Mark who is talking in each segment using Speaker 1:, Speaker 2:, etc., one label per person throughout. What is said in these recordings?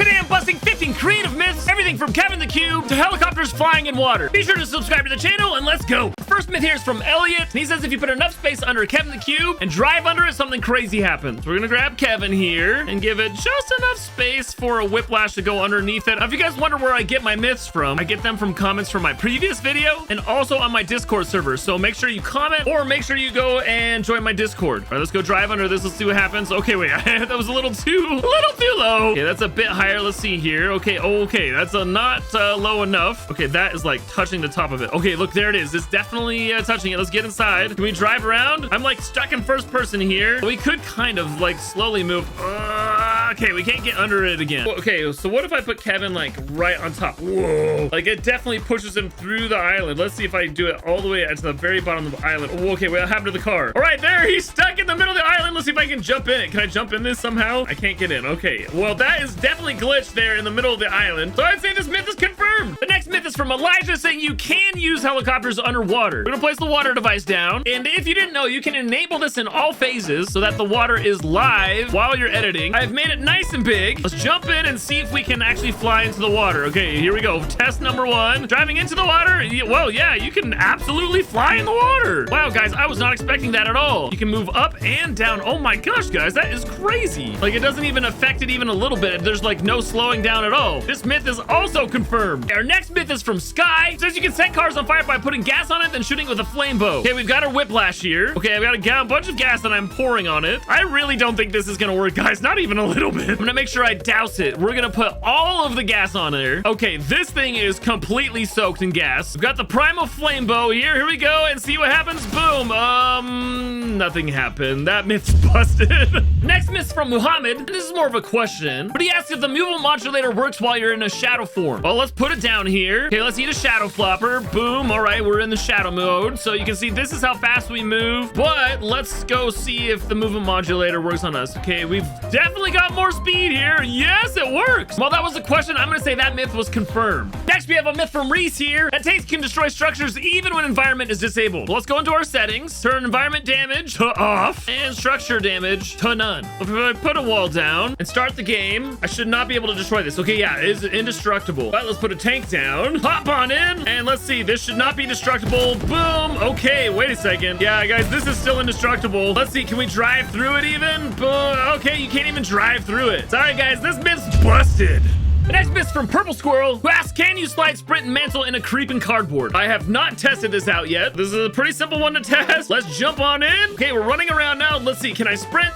Speaker 1: Today I'm busting 15 creative myths, everything from Kevin the Cube to helicopters flying in water. Be sure to subscribe to the channel and let's go. The first myth here is from Elliot. He says if you put enough space under Kevin the Cube and drive under it, something crazy happens. We're gonna grab Kevin here and give it just enough space for a whiplash to go underneath it. Now, if you guys wonder where I get my myths from, I get them from comments from my previous video and also on my Discord server. So make sure you comment or make sure you go and join my Discord. All right, let's go drive under this. Let's see what happens. Okay, wait, that was a little too low. Okay, that's a bit higher. Let's see here. Okay, that's not low enough. Okay, that is like touching the top of it. Okay, look, there it is. It's definitely touching it. Let's get inside. Can we drive around? I'm like stuck in first person here. We could kind of like slowly move. Okay, we can't get under it again. Okay, so what if I put Kevin like right on top? Whoa, like it definitely pushes him through the island. Let's see if I do it all the way to the very bottom of the island. Oh, okay, what happened to the car? All right, there, he's stuck in the middle of the island. Let's see if I can jump in it. Can I jump in this somehow? I can't get in. Okay, well, that is definitely glitched there in the middle of the island. So I'd say this myth is confirmed. The next myth is from Elijah saying you can use helicopters underwater. We're gonna place the water device down. And if you didn't know, you can enable this in all phases so that the water is live while you're editing. I've made it nice and big. Let's jump in and see if we can actually fly into the water. Okay, here we go. Test number 1. Driving into the water. Well, yeah, you can absolutely fly in the water. Wow, guys, I was not expecting that at all. You can move up and down. Oh my gosh, guys, that is crazy. Like, it doesn't even affect it even a little bit. There's like no slowing down at all. This myth is also confirmed. Our next myth is from Sky. It says you can set cars on fire by putting gas on it, then shooting it with a flame bow. Okay, we've got our whiplash here. Okay, I've got a bunch of gas that I'm pouring on it. I really don't think this is gonna work, guys. Not even a little bit. I'm gonna make sure I douse it. We're gonna put all of the gas on there. Okay, this thing is completely soaked in gas. We've got the primal flame bow here. Here we go and see what happens. Boom. Nothing happened. That myth's busted. Next myth's from Muhammad. This is more of a question, but he asks if the movement modulator works while you're in a shadow form. Well, let's put it down here. Okay, let's eat a shadow flopper. Boom. All right, we're in the shadow mode. So you can see this is how fast we move, but let's go see if the movement modulator works on us. Okay, we've definitely got more speed here. Yes, it works. Well, that was the question. I'm gonna say that myth was confirmed. Next, we have a myth from Reese here. That tanks can destroy structures even when environment is disabled. Well, let's go into our settings. Turn environment damage to off and structure damage to none. If I put a wall down and start the game, I should not be able to destroy this. Okay, yeah, it is indestructible. But let's put a tank down. Hop on in, and let's see. This should not be destructible. Boom. Okay, wait a second. Yeah, guys, this is still indestructible. Let's see. Can we drive through it even? Boom. Okay, you can't even drive through it. Sorry, guys, this myth's busted. The next myth from Purple Squirrel, who asks, can you slide, sprint, and mantle in a creeping cardboard? I have not tested this out yet. This is a pretty simple one to test. Let's jump on in. Okay, we're running around now. Let's see, can I sprint?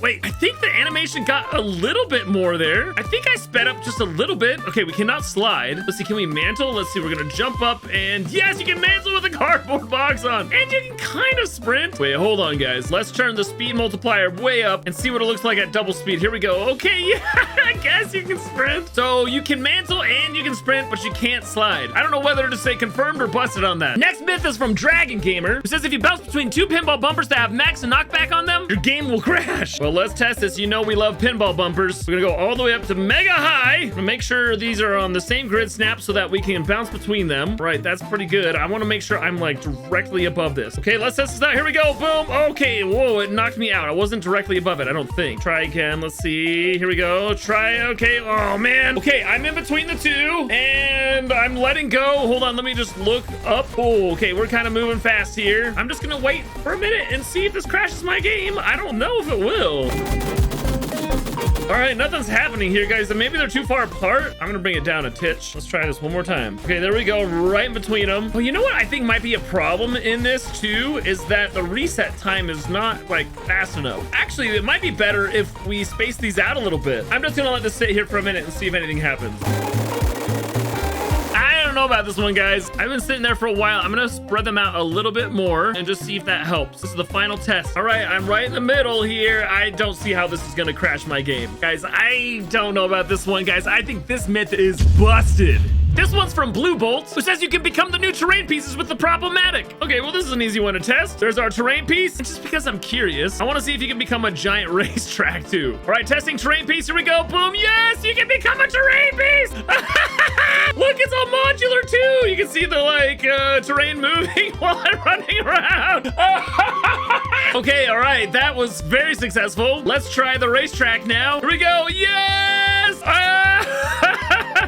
Speaker 1: Wait, I think the animation got a little bit more there. I think I sped up just a little bit. Okay, we cannot slide. Let's see, can we mantle? Let's see, we're gonna jump up and yes, you can mantle with a cardboard box on. And you can kind of sprint. Wait, hold on, guys. Let's turn the speed multiplier way up and see what it looks like at double speed. Here we go. Okay, yeah, I guess you can sprint. So you can mantle and you can sprint, but you can't slide. I don't know whether to say confirmed or busted on that. Next myth is from Dragon Gamer, who says if you bounce between 2 pinball bumpers that have max and knockback on them, your game will crash. Well, let's test this. You know we love pinball bumpers. We're gonna go all the way up to mega high. I'm gonna make sure these are on the same grid snap so that we can bounce between them. Right, that's pretty good. I want to make sure I'm like directly above this. Okay, let's test this out. Here we go. Boom. Okay, whoa, it knocked me out. I wasn't directly above it, I don't think. Try again. Let's see. Here we go. Try. Okay. Oh, man. Okay, I'm in between the two, and I'm letting go. Hold on, let me just look up. Oh, okay, we're kind of moving fast here. I'm just gonna wait for a minute and see if this crashes my game. I don't know if it will. All right, nothing's happening here, guys. Maybe they're too far apart. I'm gonna bring it down a titch. Let's try this one more time. Okay, there we go, right in between them. Well, you know what I think might be a problem in this too is that the reset time is not like fast enough. Actually, it might be better if we space these out a little bit. I'm just gonna let this sit here for a minute and see if anything happens. I don't know about this one, guys. I've been sitting there for a while. I'm gonna spread them out a little bit more and just see if that helps. This is the final test. All right, I'm right in the middle here. I don't see how this is gonna crash my game. Guys, I don't know about this one, guys. I think this myth is busted. This one's from Blue Bolt, who says you can become the new terrain pieces with the Problematic. Okay, well, this is an easy one to test. There's our terrain piece. And just because I'm curious, I want to see if you can become a giant racetrack too. All right, testing terrain piece. Here we go. Boom. Yes, you can become a terrain piece. Look, it's all modular too. You can see the like terrain moving while I'm running around. Okay, all right, that was very successful. Let's try the racetrack now. Here we go. Yes.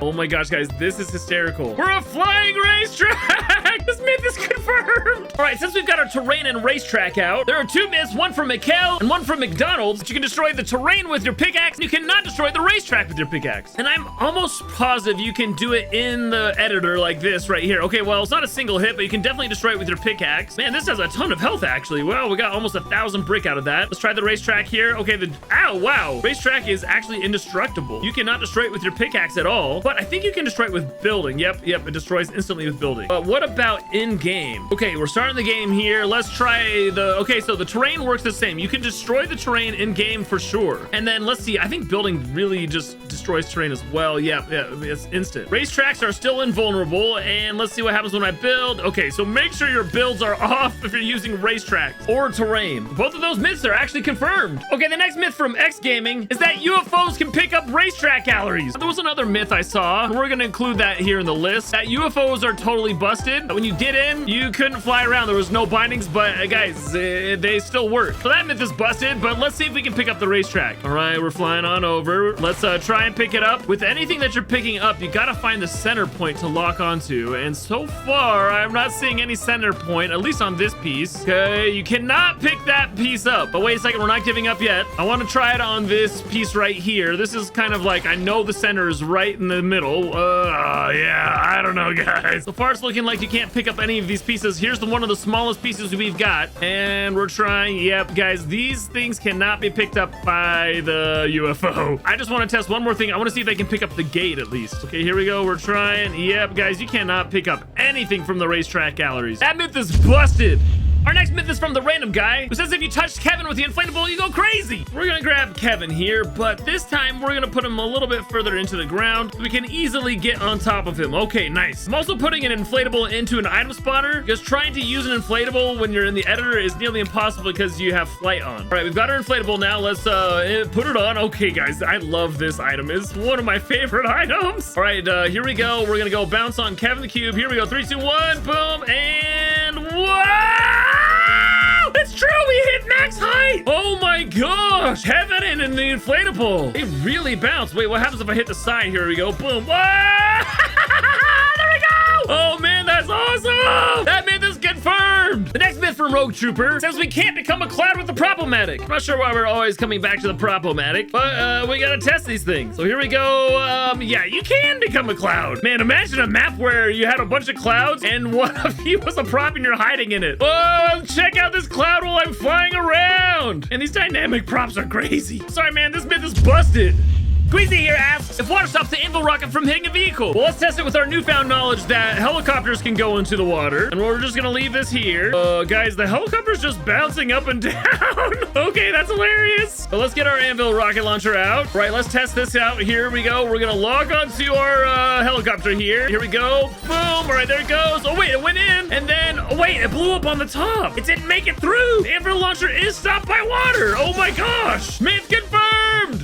Speaker 1: Oh my gosh, guys, this is hysterical. We're a flying racetrack. This myth is confirmed. All right, since we've got our terrain and racetrack out, there are two myths, one from Mikkel and one from McDonald's. You can destroy the terrain with your pickaxe, and you cannot destroy the racetrack with your pickaxe. And I'm almost positive you can do it in the editor like this right here. Okay, well, it's not a single hit, but you can definitely destroy it with your pickaxe. Man, this has a ton of health, actually. Well, we got almost 1,000 brick out of that. Let's try the racetrack here. Okay, ow, wow. Racetrack is actually indestructible. You cannot destroy it with your pickaxe at all, but I think you can destroy it with building. Yep, it destroys instantly with building. But what about in-game? Okay, we're starting the game here. Let's try okay, so the terrain works the same. You can destroy the terrain in-game for sure. And then let's see, I think building really just destroys terrain as well. Yeah, it's instant. Racetracks are still invulnerable, and let's see what happens when I build. Okay, so make sure your builds are off if you're using racetracks or terrain. Both of those myths are actually confirmed. Okay, the next myth from X Gaming is that UFOs can pick up racetrack galleries. There was another myth I saw, and we're gonna include that here in the list, that UFOs are totally busted. When you get in, you couldn't fly around. There was no bindings, but guys, they still work. So that myth is busted, but let's see if we can pick up the racetrack. All right, we're flying on over. Let's try and pick it up. With anything that you're picking up, you gotta find the center point to lock onto, and so far, I'm not seeing any center point, at least on this piece. Okay, you cannot pick that piece up. But wait a second, we're not giving up yet. I want to try it on this piece right here. This is kind of like, I know the center is right in the middle. Yeah, I don't know, guys. So far, it's looking like you can't pick up any of these pieces. Here's one of the smallest pieces we've got, and we're trying. Yep, guys, these things cannot be picked up by the UFO. I just want to test one more thing. I want to see if they can pick up the gate at least. Okay, here we go. We're trying. Yep, guys, you cannot pick up anything from the racetrack galleries. That myth is busted. Our next myth is from the random guy who says if you touch Kevin with the inflatable, you go crazy. We're gonna grab Kevin here, but this time we're gonna put him a little bit further into the ground so we can easily get on top of him. Okay, nice. I'm also putting an inflatable into an item spawner because trying to use an inflatable when you're in the editor is nearly impossible because you have flight on. All right, we've got our inflatable now. Let's put it on. Okay, guys, I love this item. It's one of my favorite items. All right, here we go. We're gonna go bounce on Kevin the Cube. Here we go. 3, 2, 1, boom, and wow! It's true, we hit max height. Oh my gosh, Kevin and the inflatable. They really bounce. Wait, what happens if I hit the side? Here we go. Boom. Whoa! There we go. Oh man, that's awesome. That myth is confirmed. The next myth from Rogue Trooper says we can't become a cloud with the Propomatic. I'm not sure why we're always coming back to the Propomatic, but we gotta test these things. So here we go. Yeah, you can become a cloud. Man, imagine a map where you had a bunch of clouds and one of you was a prop and you're hiding in it. Oh, check out this cloud while I'm flying around. And these dynamic props are crazy. Sorry, man, this myth is busted. Queasy here asks if water stops the anvil rocket from hitting a vehicle. Well, let's test it with our newfound knowledge that helicopters can go into the water. And we're just gonna leave this here. Guys, the helicopter's just bouncing up and down. Okay, that's hilarious. But let's get our anvil rocket launcher out. Right, let's test this out. Here we go. We're gonna log onto our helicopter here. Here we go. Boom. All right, there it goes. Oh, wait, it went in. And then, oh, wait, it blew up on the top. It didn't make it through. The anvil launcher is stopped by water. Oh my gosh. Myth confirmed.